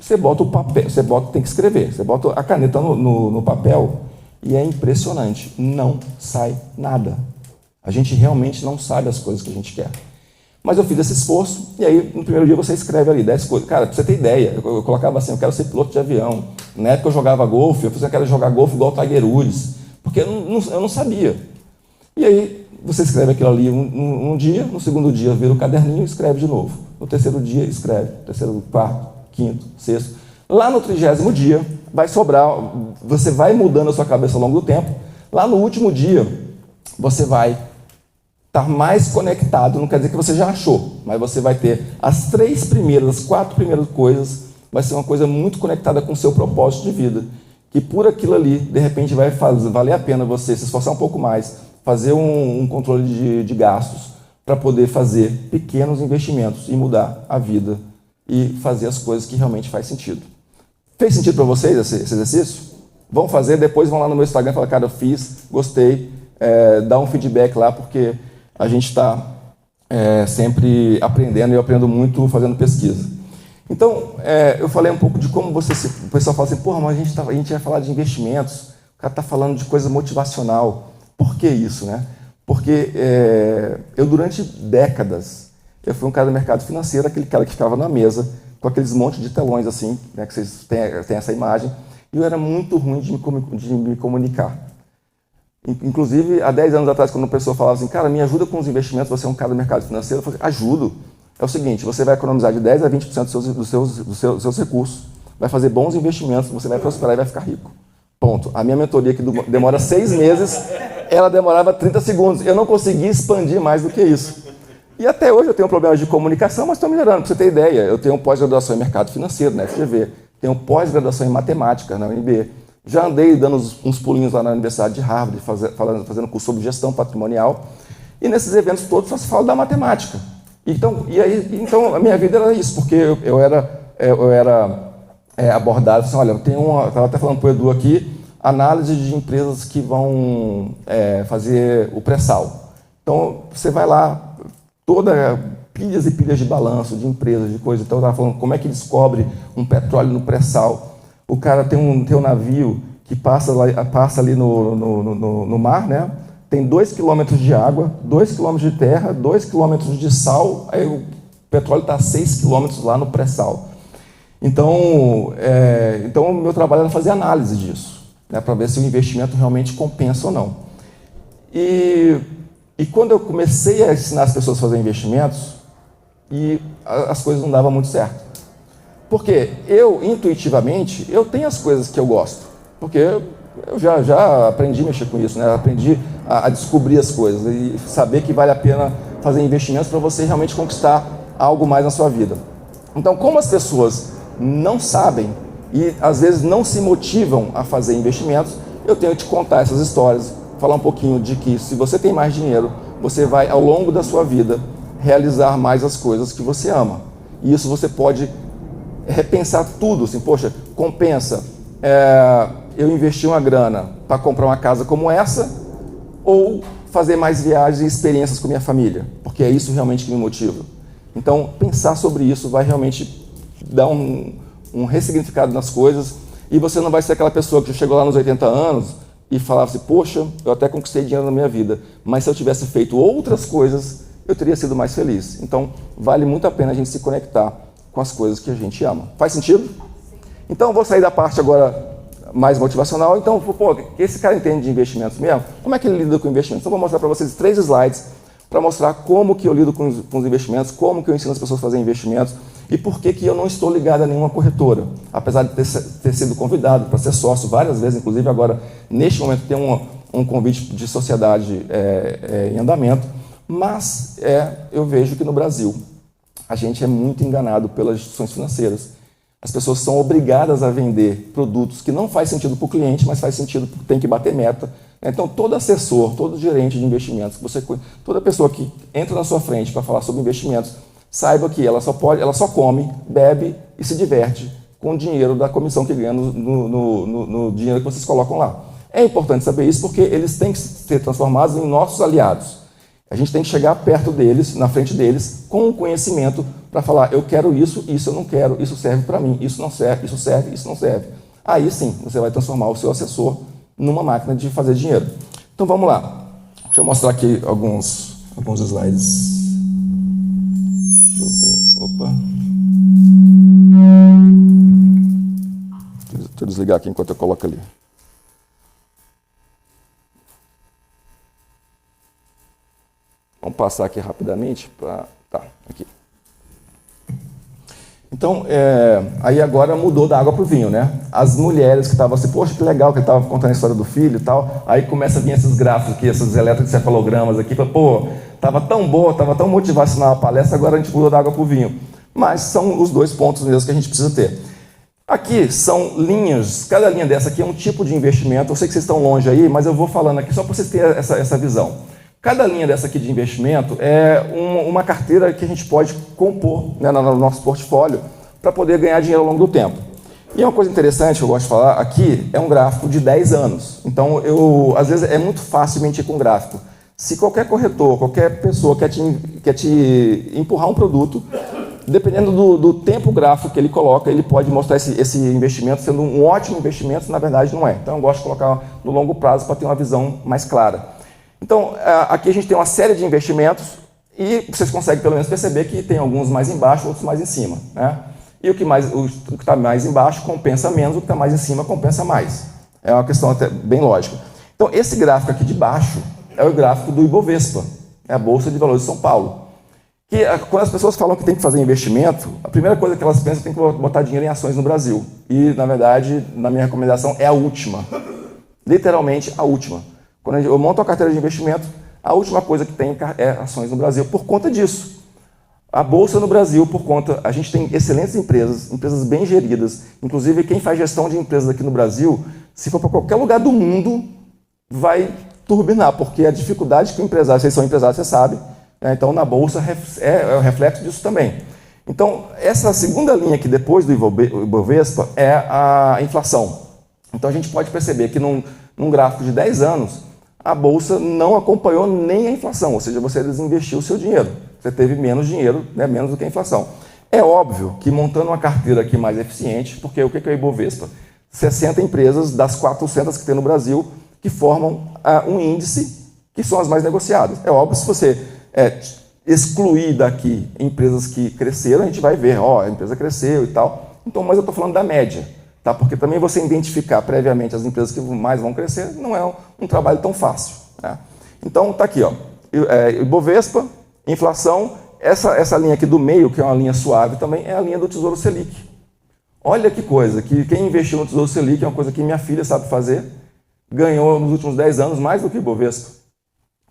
Você bota o papel, tem que escrever, você bota a caneta no papel e é impressionante, não sai nada. A gente realmente não sabe as coisas que a gente quer. Mas eu fiz esse esforço, e aí no primeiro dia você escreve ali 10 coisas. Cara, pra você ter ideia, eu colocava assim, eu quero ser piloto de avião. Na época eu jogava golfe, eu falei, eu quero jogar golfe igual o Tiger Woods, porque eu não sabia. E aí você escreve aquilo ali um dia, no segundo dia vira o caderninho e escreve de novo. No terceiro dia escreve, terceiro, quarto, quinto, sexto. Lá no 30º dia vai sobrar, você vai mudando a sua cabeça ao longo do tempo. Lá no último dia você vai estar mais conectado, não quer dizer que você já achou, mas você vai ter as 4 primeiras coisas, vai ser uma coisa muito conectada com o seu propósito de vida, que por aquilo ali, de repente, vai valer a pena você se esforçar um pouco mais, fazer um controle de gastos, para poder fazer pequenos investimentos e mudar a vida e fazer as coisas que realmente faz sentido. Fez sentido para vocês esse exercício? Vão fazer, depois vão lá no meu Instagram e falar, cara, eu fiz, gostei, dá um feedback lá, porque a gente está sempre aprendendo e eu aprendo muito fazendo pesquisa. Então, eu falei um pouco de como o pessoal fala assim, porra, mas a gente vai falar de investimentos, o cara está falando de coisa motivacional. Por que isso, né? Porque eu, durante décadas, eu fui um cara do mercado financeiro, aquele cara que ficava na mesa, com aqueles montes de telões assim, né, que vocês têm essa imagem, e eu era muito ruim de me comunicar. Inclusive, há 10 anos atrás, quando uma pessoa falava assim, cara, me ajuda com os investimentos, você é um cara do mercado financeiro, eu falei, ajudo. É o seguinte, você vai economizar de 10% a 20% dos seus recursos, vai fazer bons investimentos, você vai prosperar e vai ficar rico. Ponto. A minha mentoria, que demora 6 meses, ela demorava 30 segundos. Eu não consegui expandir mais do que isso. E até hoje eu tenho problemas de comunicação, mas estou melhorando. Para você ter ideia, eu tenho pós-graduação em mercado financeiro, na FGV, tenho pós-graduação em matemática, na UNB. Já andei dando uns pulinhos lá na Universidade de Harvard, fazendo curso sobre gestão patrimonial. E nesses eventos todos só se fala da matemática. Então a minha vida era isso, porque eu era abordado assim, olha, estava até falando para o Edu aqui, análise de empresas que vão fazer o pré-sal. Então, você vai lá, pilhas e pilhas de balanço, de empresas, de coisa. Então, eu estava falando como é que descobre um petróleo no pré-sal. O cara tem um navio que passa ali no mar, né? Tem 2 quilômetros de água, 2 quilômetros de terra, 2 quilômetros de sal, aí o petróleo está a 6 quilômetros lá no pré-sal. Então, o meu trabalho era fazer análise disso, né, para ver se o investimento realmente compensa ou não. E quando eu comecei a ensinar as pessoas a fazer investimentos, as coisas não davam muito certo. Porque intuitivamente, eu tenho as coisas que eu gosto. Porque eu já aprendi a mexer com isso, né? Aprendi a descobrir as coisas e saber que vale a pena fazer investimentos para você realmente conquistar algo mais na sua vida. Então, como as pessoas não sabem e às vezes não se motivam a fazer investimentos, eu tenho que te contar essas histórias, falar um pouquinho de que se você tem mais dinheiro, você vai ao longo da sua vida realizar mais as coisas que você ama. E isso você pode repensar tudo, assim, poxa, compensa eu investir uma grana para comprar uma casa como essa ou fazer mais viagens e experiências com minha família, porque é isso realmente que me motiva. Então, pensar sobre isso vai realmente dar um ressignificado nas coisas e você não vai ser aquela pessoa que chegou lá nos 80 anos e falava assim, poxa, eu até conquistei dinheiro na minha vida, mas se eu tivesse feito outras coisas, eu teria sido mais feliz. Então, vale muito a pena a gente se conectar com as coisas que a gente ama. Faz sentido? Então, eu vou sair da parte agora mais motivacional. Então, pô, esse cara entende de investimentos mesmo? Como é que ele lida com investimentos? Então, vou mostrar para vocês 3 slides para mostrar como que eu lido com os investimentos, como que eu ensino as pessoas a fazer investimentos e por que eu não estou ligado a nenhuma corretora. Apesar de ter sido convidado para ser sócio várias vezes, inclusive agora, neste momento, tem um convite de sociedade em andamento, mas eu vejo que no Brasil a gente é muito enganado pelas instituições financeiras. As pessoas são obrigadas a vender produtos que não faz sentido para o cliente, mas faz sentido porque tem que bater meta. Então, todo assessor, todo gerente de investimentos, toda pessoa que entra na sua frente para falar sobre investimentos, saiba que ela só come, bebe e se diverte com o dinheiro da comissão que ganha no dinheiro que vocês colocam lá. É importante saber isso porque eles têm que ser transformados em nossos aliados. A gente tem que chegar perto deles, na frente deles, com o conhecimento para falar, eu quero isso eu não quero, isso serve para mim, isso não serve, isso não serve. Aí sim, você vai transformar o seu assessor numa máquina de fazer dinheiro. Então vamos lá. Deixa eu mostrar aqui alguns slides. Deixa eu ver. Opa. Deixa eu desligar aqui enquanto eu coloco ali. Vamos passar aqui rapidamente para... Tá, aqui. Então, aí agora mudou da água para o vinho, né? As mulheres que estavam assim, poxa, que legal que ele estava contando a história do filho e tal, aí começa a vir esses gráficos aqui, esses eletroencefalogramas aqui, pô, estava tão boa, estava tão motivacional a palestra, agora a gente mudou da água para o vinho. Mas são os dois pontos mesmo que a gente precisa ter. Aqui são linhas, cada linha dessa aqui é um tipo de investimento, eu sei que vocês estão longe aí, mas eu vou falando aqui só para vocês terem essa visão. Cada linha dessa aqui de investimento é uma carteira que a gente pode compor, né, no nosso portfólio para poder ganhar dinheiro ao longo do tempo. E uma coisa interessante que eu gosto de falar aqui é um gráfico de 10 anos. Então, às vezes é muito fácil mentir com gráfico. Se qualquer corretor, qualquer pessoa quer te empurrar um produto, dependendo do tempo gráfico que ele coloca, ele pode mostrar esse investimento sendo um ótimo investimento, na verdade não é. Então, eu gosto de colocar no longo prazo para ter uma visão mais clara. Então, aqui a gente tem uma série de investimentos e vocês conseguem pelo menos perceber que tem alguns mais embaixo, outros mais em cima, né? E o que está mais embaixo compensa menos, o que está mais em cima compensa mais. É uma questão até bem lógica. Então, esse gráfico aqui de baixo é o gráfico do Ibovespa, é a Bolsa de Valores de São Paulo. Que quando as pessoas falam que tem que fazer investimento, a primeira coisa que elas pensam é que tem que botar dinheiro em ações no Brasil. E, na verdade, na minha recomendação, é a última. Literalmente, a última. Quando eu monto a carteira de investimento, a última coisa que tem é ações no Brasil, por conta disso. A Bolsa no Brasil, a gente tem excelentes empresas bem geridas, inclusive quem faz gestão de empresas aqui no Brasil, se for para qualquer lugar do mundo, vai turbinar, porque a dificuldade que o empresário, vocês são empresários, você sabe, né? Então na Bolsa é o reflexo disso também. Então, essa segunda linha aqui depois do Ibovespa é a inflação. Então a gente pode perceber que num gráfico de 10 anos, a Bolsa não acompanhou nem a inflação, ou seja, você desinvestiu o seu dinheiro. Você teve menos dinheiro, né, menos do que a inflação. É óbvio que montando uma carteira aqui mais eficiente, porque o que é o Ibovespa? 60 empresas das 400 que tem no Brasil que formam um índice que são as mais negociadas. É óbvio, se você excluir daqui empresas que cresceram, a gente vai ver, a empresa cresceu e tal. Então, mas eu estou falando da média. Tá? Porque também você identificar previamente as empresas que mais vão crescer não é um trabalho tão fácil. Né? Então, está aqui, Ibovespa, inflação, essa linha aqui do meio, que é uma linha suave também, é a linha do Tesouro Selic. Olha que coisa, que quem investiu no Tesouro Selic é uma coisa que minha filha sabe fazer, ganhou nos últimos 10 anos mais do que o Ibovespa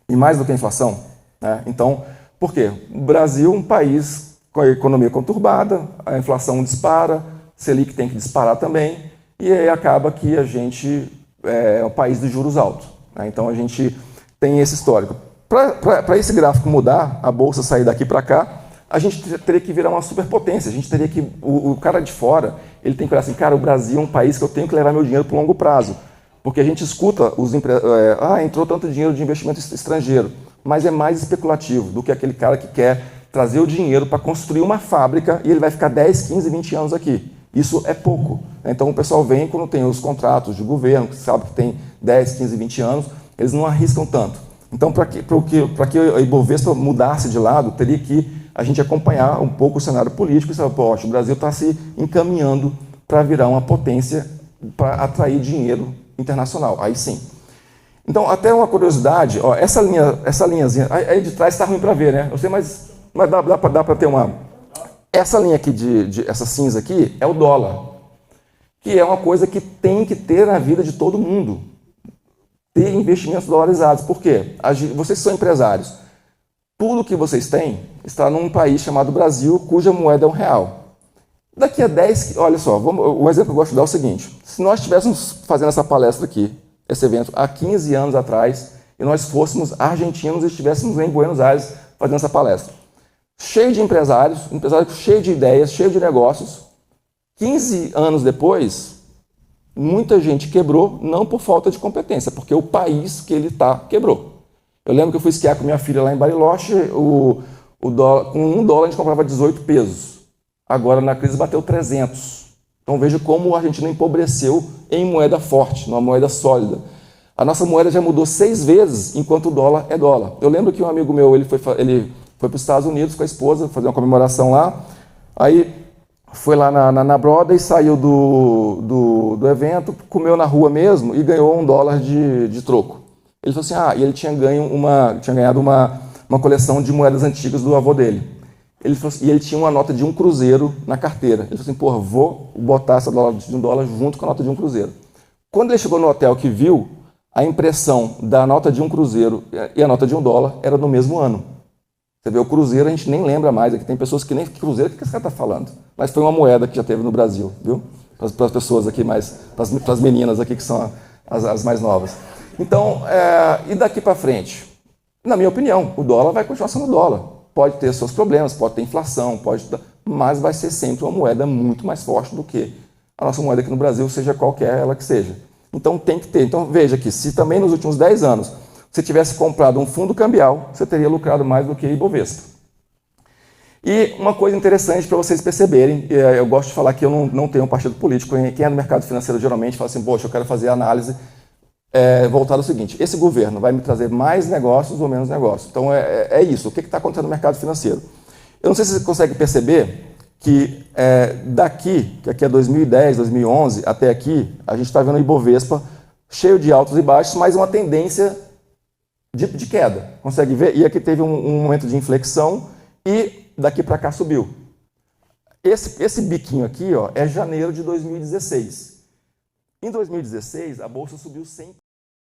e mais do que a inflação. Né? Então, por quê? O Brasil é um país com a economia conturbada, a inflação dispara, Selic tem que disparar também, e aí acaba que a gente é um país de juros altos. Né? Então a gente tem esse histórico. Para esse gráfico mudar, a Bolsa sair daqui para cá, a gente teria que virar uma superpotência. A gente teria que, o cara de fora, ele tem que olhar assim, cara, o Brasil é um país que eu tenho que levar meu dinheiro para o longo prazo. Porque a gente escuta entrou tanto dinheiro de investimento estrangeiro, mas é mais especulativo do que aquele cara que quer trazer o dinheiro para construir uma fábrica e ele vai ficar 10, 15, 20 anos aqui. Isso é pouco. Então o pessoal vem quando tem os contratos de governo, que sabe que tem 10, 15, 20 anos, eles não arriscam tanto. Então, para que a Ibovespa mudasse de lado, teria que a gente acompanhar um pouco o cenário político e saber, poxa, o Brasil está se encaminhando para virar uma potência para atrair dinheiro internacional. Aí sim. Então, até uma curiosidade, essa linhazinha, aí de trás está ruim para ver, né? Eu sei, mas dá para ter uma... Essa linha aqui, essa cinza aqui, é o dólar, que é uma coisa que tem que ter na vida de todo mundo. Ter investimentos dolarizados. Por quê? Vocês são empresários. Tudo que vocês têm está num país chamado Brasil, cuja moeda é um real. Daqui a 10... Olha só, um exemplo que eu gosto de dar é o seguinte. Se nós estivéssemos fazendo essa palestra aqui, esse evento, há 15 anos atrás, e nós fôssemos argentinos e estivéssemos em Buenos Aires fazendo essa palestra, cheio de empresários cheio de ideias, cheio de negócios. 15 anos depois, muita gente quebrou, não por falta de competência, porque o país que ele está quebrou. Eu lembro que eu fui esquiar com minha filha lá em Bariloche, o Com $1 a gente comprava 18 pesos. Agora na crise bateu 300. Então veja como a Argentina empobreceu em moeda forte, numa moeda sólida. A nossa moeda já mudou 6 vezes, enquanto o dólar é dólar. Eu lembro que um amigo meu, ele foi para os Estados Unidos com a esposa, fazer uma comemoração lá. Aí foi lá na Broda e saiu do evento, comeu na rua mesmo e ganhou $1 de troco. Ele falou assim, e ele tinha ganhado uma coleção de moedas antigas do avô dele. Ele falou assim, e ele tinha uma nota de 1 cruzeiro na carteira. Ele falou assim, porra, vou botar essa nota de $1 junto com a nota de 1 cruzeiro. Quando ele chegou no hotel que viu, a impressão da nota de 1 cruzeiro e a nota de $1 era no mesmo ano. Você vê, o cruzeiro a gente nem lembra mais, aqui tem pessoas que nem cruzeiro, o que esse cara está falando? Mas foi uma moeda que já teve no Brasil, viu? Para as pessoas aqui mais, para as meninas aqui que são as mais novas. Então, e daqui para frente? Na minha opinião, o dólar vai continuar sendo dólar. Pode ter seus problemas, pode ter inflação, mas vai ser sempre uma moeda muito mais forte do que a nossa moeda aqui no Brasil, seja qualquer ela que seja. Então tem que ter. Então veja que se também nos últimos 10 anos você tivesse comprado um fundo cambial, você teria lucrado mais do que Ibovespa. E uma coisa interessante para vocês perceberem, eu gosto de falar que eu não tenho um partido político, quem é no mercado financeiro geralmente fala assim, poxa, eu quero fazer a análise voltada ao seguinte, esse governo vai me trazer mais negócios ou menos negócios? Então é isso, o que está acontecendo no mercado financeiro? Eu não sei se você consegue perceber que daqui, que aqui é 2010, 2011, até aqui, a gente está vendo o Ibovespa cheio de altos e baixos, mas uma tendência de queda. Consegue ver? E aqui teve um momento de inflexão e daqui para cá subiu. Esse biquinho aqui é janeiro de 2016. Em 2016, a Bolsa subiu 100%.